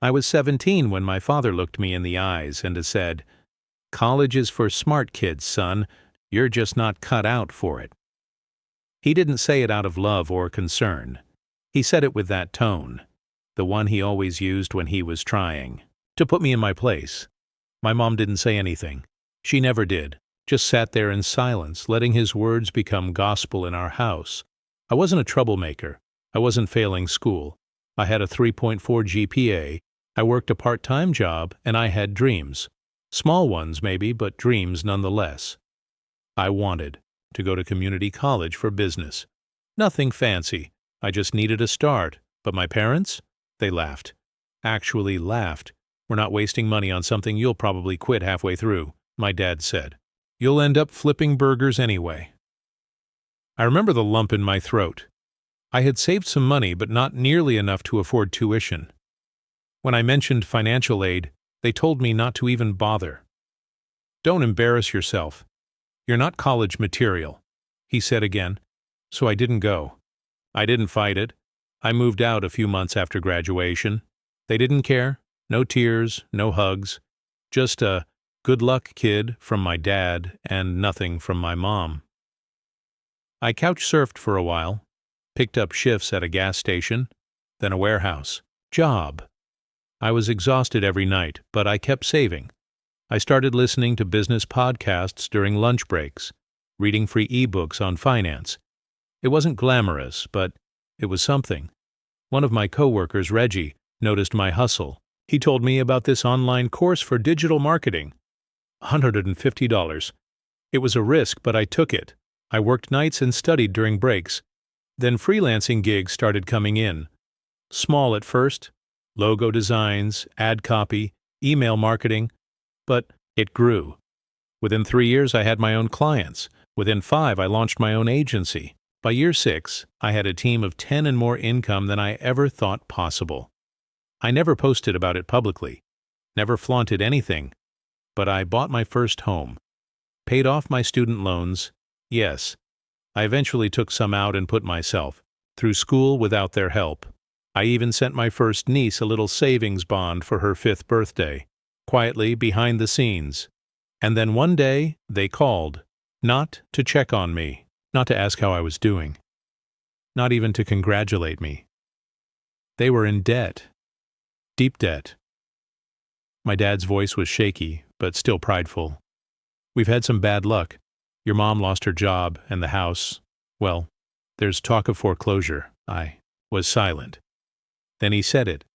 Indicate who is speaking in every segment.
Speaker 1: I was 17 when my father looked me in the eyes and said, "College is for smart kids, son. You're just not cut out for it." He didn't say it out of love or concern. He said it with that tone, the one he always used when he was trying to put me in my place. My mom didn't say anything. She never did, just sat there in silence, letting his words become gospel in our house. I wasn't a troublemaker. I wasn't failing school. I had a 3.4 GPA. I worked a part-time job, and I had dreams. Small ones, maybe, but dreams nonetheless. I wanted to go to community college for business. Nothing fancy. I just needed a start. But my parents? They laughed. Actually laughed. "We're not wasting money on something you'll probably quit halfway through," my dad said. "You'll end up flipping burgers anyway." I remember the lump in my throat. I had saved some money, but not nearly enough to afford tuition. When I mentioned financial aid, they told me not to even bother. "Don't embarrass yourself. You're not college material," he said again. So I didn't go. I didn't fight it. I moved out a few months after graduation. They didn't care. No tears, no hugs. Just a "good luck, kid" from my dad and nothing from my mom. I couch-surfed for a while, picked up shifts at a gas station, then a warehouse. Job. I was exhausted every night, but I kept saving. I started listening to business podcasts during lunch breaks, reading free ebooks on finance. It wasn't glamorous, but it was something. One of my coworkers, Reggie, noticed my hustle. He told me about this online course for digital marketing. $150. It was a risk, but I took it. I worked nights and studied during breaks. Then freelancing gigs started coming in. Small at first. Logo designs, ad copy, email marketing. But it grew. Within 3 years, I had my own clients. Within 5, I launched my own agency. By year 6, I had a team of 10 and more income than I ever thought possible. I never posted about it publicly, never flaunted anything, but I bought my first home, paid off my student loans. Yes, I eventually took some out and put myself through school without their help. I even sent my first niece a little savings bond for her 5th birthday, quietly behind the scenes. And then one day they called, not to check on me, not to ask how I was doing, not even to congratulate me. They were in debt. Deep debt. My dad's voice was shaky, but still prideful. "We've had some bad luck. Your mom lost her job and the house. Well, there's talk of foreclosure." I was silent. Then he said it.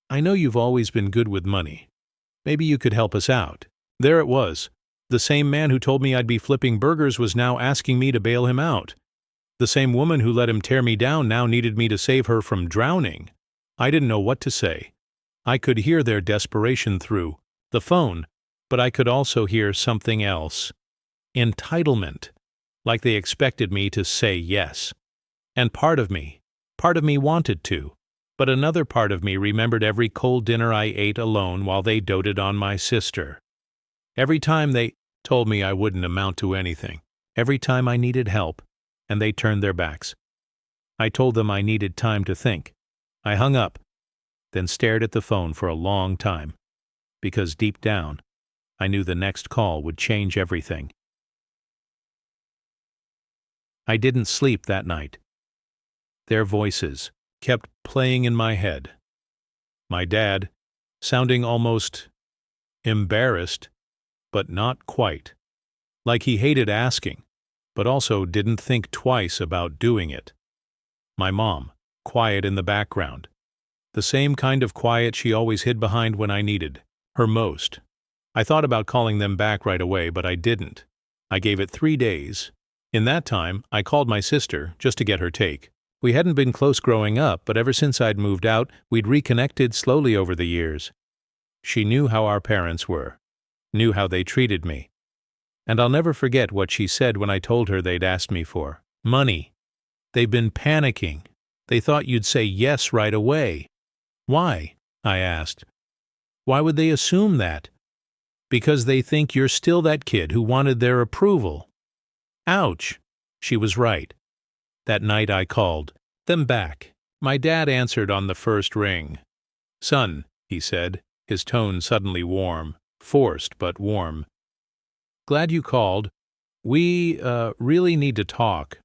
Speaker 1: "I know you've always been good with money. Maybe you could help us out." There it was. The same man who told me I'd be flipping burgers was now asking me to bail him out. The same woman who let him tear me down now needed me to save her from drowning. I didn't know what to say. I could hear their desperation through the phone, but I could also hear something else. Entitlement. Like they expected me to say yes. And part of me wanted to, but another part of me remembered every cold dinner I ate alone while they doted on my sister. Every time they told me I wouldn't amount to anything. Every time I needed help, and they turned their backs. I told them I needed time to think. I hung up, then stared at the phone for a long time, because deep down, I knew the next call would change everything. I didn't sleep that night. Their voices kept playing in my head. My dad, sounding almost embarrassed, but not quite. Like he hated asking, but also didn't think twice about doing it. My mom, quiet in the background. The same kind of quiet she always hid behind when I needed her most. I thought about calling them back right away, but I didn't. I gave it 3 days. In that time, I called my sister just to get her take. We hadn't been close growing up, but ever since I'd moved out, we'd reconnected slowly over the years. She knew how our parents were, knew how they treated me. And I'll never forget what she said when I told her they'd asked me for money. "They've been panicking. They thought you'd say yes right away." "Why?" I asked. "Why would they assume that?" "Because they think you're still that kid who wanted their approval." Ouch! She was right. That night I called them back. My dad answered on the first ring. "Son, he said, his tone suddenly warm, forced but warm. Glad you called. We, really need to talk.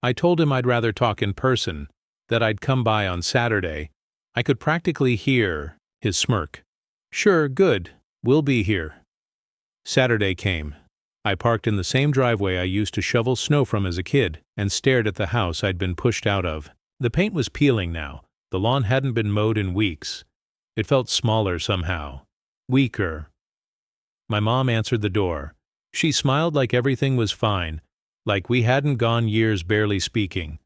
Speaker 1: I told him I'd rather talk in person, that I'd come by on Saturday. I could practically hear his smirk. Sure, good. We'll be here. Saturday came. I parked in the same driveway I used to shovel snow from as a kid and stared at the house I'd been pushed out of. The paint was peeling now. The lawn hadn't been mowed in weeks. It felt smaller somehow. Weaker. My mom answered the door. She smiled like everything was fine, like we hadn't gone years barely speaking.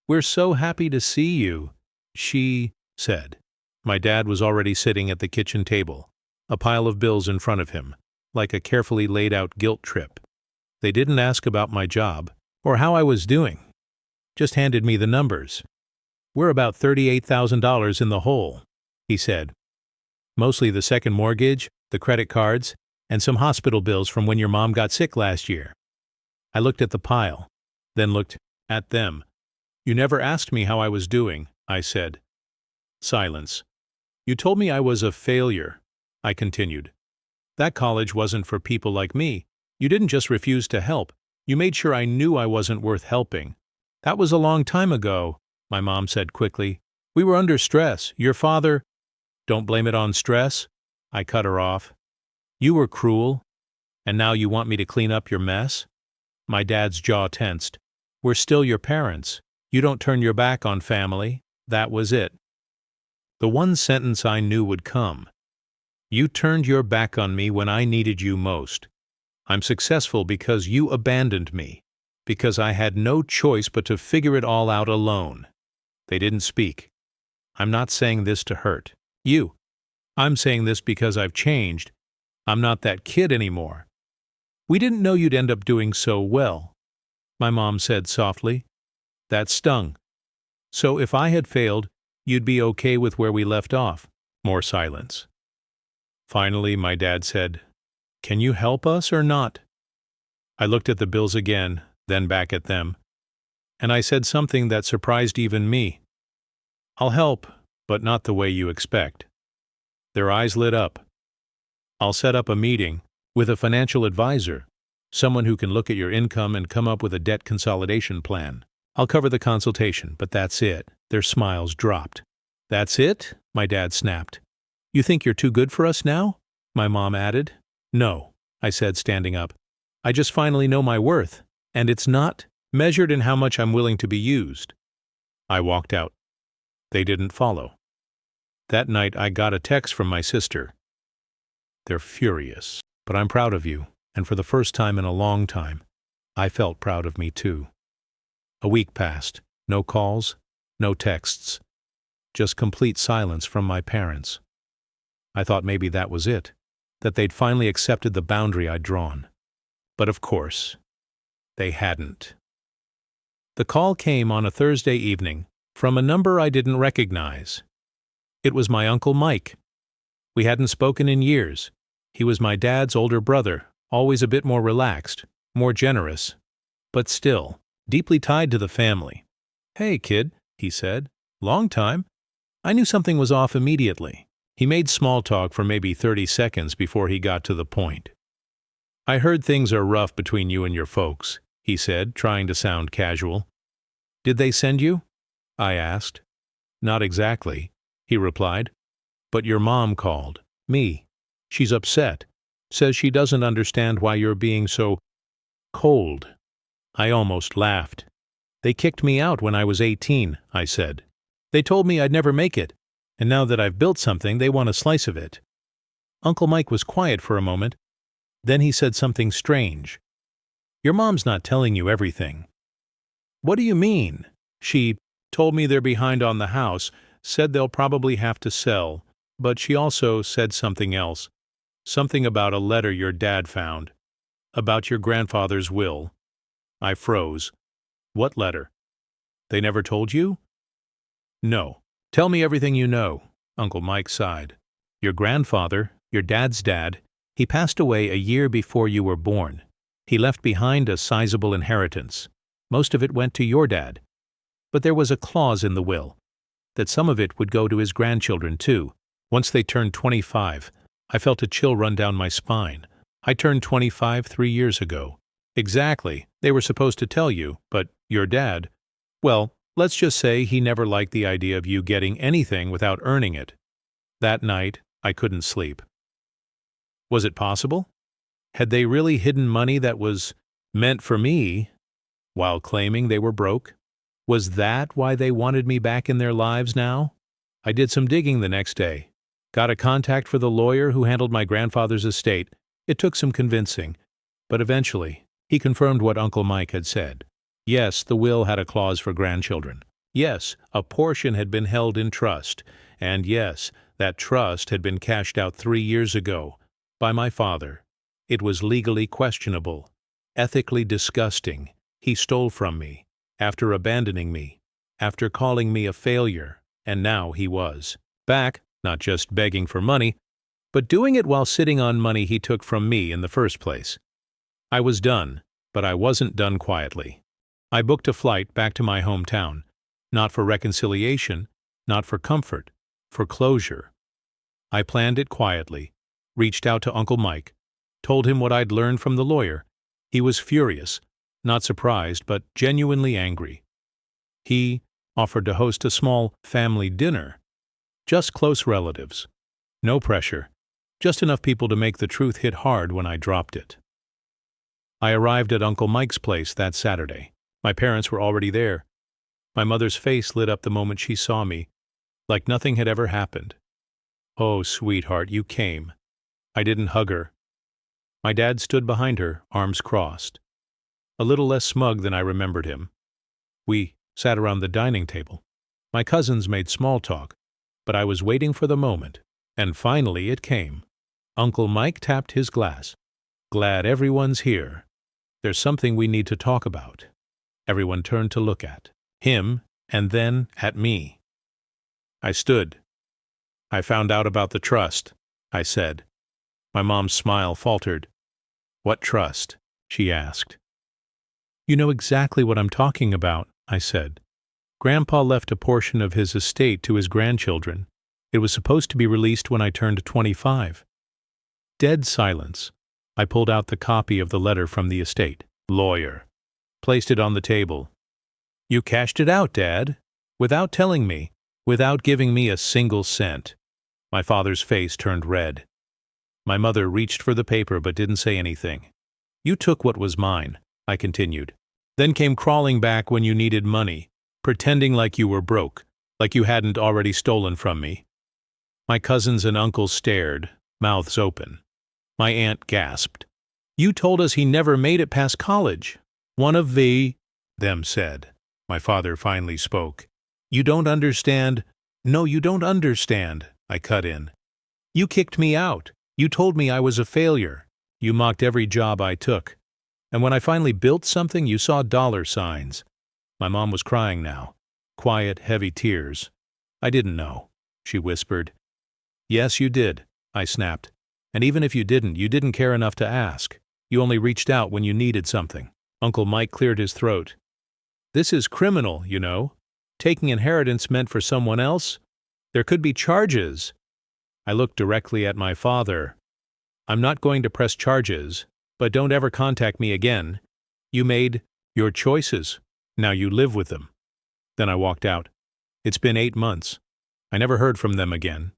Speaker 1: We're so happy to see you, she said. My dad was already sitting at the kitchen table, a pile of bills in front of him, like a carefully laid out guilt trip. They didn't ask about my job or how I was doing, just handed me the numbers. We're about $38,000 in the hole, he said. Mostly the second mortgage, the credit cards, and some hospital bills from when your mom got sick last year. I looked at the pile, then looked at them. You never asked me how I was doing, I said. Silence. You told me I was a failure, I continued. That college wasn't for people like me. You didn't just refuse to help. You made sure I knew I wasn't worth helping. That was a long time ago, my mom said quickly. We were under stress. Your father— Don't blame it on stress, I cut her off. You were cruel, and now you want me to clean up your mess? My dad's jaw tensed. We're still your parents. You don't turn your back on family. That was it. The one sentence I knew would come. You turned your back on me when I needed you most. I'm successful because you abandoned me, because I had no choice but to figure it all out alone. They didn't speak. I'm not saying this to hurt you. I'm saying this because I've changed. I'm not that kid anymore. We didn't know you'd end up doing so well, my mom said softly. That stung. So if I had failed, you'd be okay with where we left off. More silence. Finally, my dad said, Can you help us or not? I looked at the bills again, then back at them, and I said something that surprised even me. I'll help, but not the way you expect. Their eyes lit up. I'll set up a meeting with a financial advisor, someone who can look at your income and come up with a debt consolidation plan. I'll cover the consultation, but that's it. Their smiles dropped. That's it? My dad snapped. You think you're too good for us now? My mom added. No, I said, standing up. I just finally know my worth, and it's not measured in how much I'm willing to be used. I walked out. They didn't follow. That night I got a text from my sister. They're furious, but I'm proud of you, and for the first time in a long time, I felt proud of me too. A week passed. No calls, no texts. Just complete silence from my parents. I thought maybe that was it, that they'd finally accepted the boundary I'd drawn. But of course, they hadn't. The call came on a Thursday evening from a number I didn't recognize. It was my Uncle Mike. We hadn't spoken in years. He was my dad's older brother, always a bit more relaxed, more generous, but still deeply tied to the family. Hey, kid, he said. Long time. I knew something was off immediately. He made small talk for maybe 30 seconds before he got to the point. I heard things are rough between you and your folks, he said, trying to sound casual. Did they send you? I asked. Not exactly, he replied. But your mom called. Me. She's upset. Says she doesn't understand why you're being so cold. I almost laughed. They kicked me out when I was 18, I said. They told me I'd never make it, and now that I've built something, they want a slice of it. Uncle Mike was quiet for a moment. Then he said something strange. Your mom's not telling you everything. What do you mean? She told me they're behind on the house, said they'll probably have to sell, but she also said something else. Something about a letter your dad found. About your grandfather's will. I froze. What letter? They never told you? No. Tell me everything you know, Uncle Mike sighed. Your grandfather, your dad's dad, he passed away a year before you were born. He left behind a sizable inheritance. Most of it went to your dad. But there was a clause in the will that some of it would go to his grandchildren too, Once they turned 25, I felt a chill run down my spine. I turned 25 3 years ago. Exactly, they were supposed to tell you, but your dad, well, let's just say he never liked the idea of you getting anything without earning it. That night, I couldn't sleep. Was it possible? Had they really hidden money that was meant for me while claiming they were broke? Was that why they wanted me back in their lives now? I did some digging the next day. Got a contact for the lawyer who handled my grandfather's estate. It took some convincing, but eventually, he confirmed what Uncle Mike had said. Yes, the will had a clause for grandchildren. Yes, a portion had been held in trust. And yes, that trust had been cashed out 3 years ago by my father. It was legally questionable, ethically disgusting. He stole from me, after abandoning me, after calling me a failure, and now he was back, not just begging for money, but doing it while sitting on money he took from me in the first place. I was done, but I wasn't done quietly. I booked a flight back to my hometown, not for reconciliation, not for comfort, for closure. I planned it quietly, reached out to Uncle Mike, told him what I'd learned from the lawyer. He was furious, not surprised, but genuinely angry. He offered to host a small family dinner, just close relatives. No pressure, just enough people to make the truth hit hard when I dropped it. I arrived at Uncle Mike's place that Saturday. My parents were already there. My mother's face lit up the moment she saw me, like nothing had ever happened. Oh, sweetheart, you came. I didn't hug her. My dad stood behind her, arms crossed, a little less smug than I remembered him. We sat around the dining table. My cousins made small talk, but I was waiting for the moment, and finally it came. Uncle Mike tapped his glass. Glad everyone's here. There's something we need to talk about. Everyone turned to look at him, and then at me. I stood. I found out about the trust, I said. My mom's smile faltered. What trust? She asked. You know exactly what I'm talking about, I said. Grandpa left a portion of his estate to his grandchildren. It was supposed to be released when I turned 25. Dead silence. I pulled out the copy of the letter from the estate. Lawyer. Placed it on the table. You cashed it out, Dad, without telling me, without giving me a single cent. My father's face turned red. My mother reached for the paper but didn't say anything. You took what was mine, I continued. Then came crawling back when you needed money, pretending like you were broke, like you hadn't already stolen from me. My cousins and uncles stared, mouths open. My aunt gasped. You told us he never made it past college. One of them said. My father finally spoke. You don't understand. No, you don't understand, I cut in. You kicked me out. You told me I was a failure. You mocked every job I took. And when I finally built something, you saw dollar signs. My mom was crying now. Quiet, heavy tears. I didn't know, she whispered. Yes, you did, I snapped. And even if you didn't care enough to ask. You only reached out when you needed something. Uncle Mike cleared his throat. This is criminal, you know. Taking inheritance meant for someone else. There could be charges. I looked directly at my father. I'm not going to press charges, but don't ever contact me again. You made your choices. Now you live with them. Then I walked out. It's been 8 months. I never heard from them again.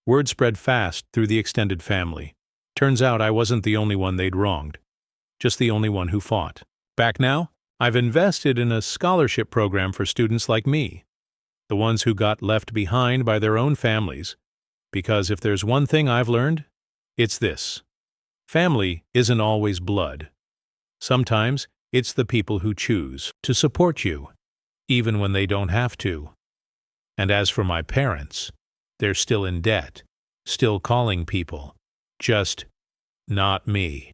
Speaker 1: Word spread fast through the extended family. Turns out I wasn't the only one they'd wronged. Just the only one who fought. Back now, I've invested in a scholarship program for students like me. The ones who got left behind by their own families. Because if there's one thing I've learned, it's this. Family isn't always blood. Sometimes it's the people who choose to support you, even when they don't have to. And as for my parents, they're still in debt, still calling people. Just not me.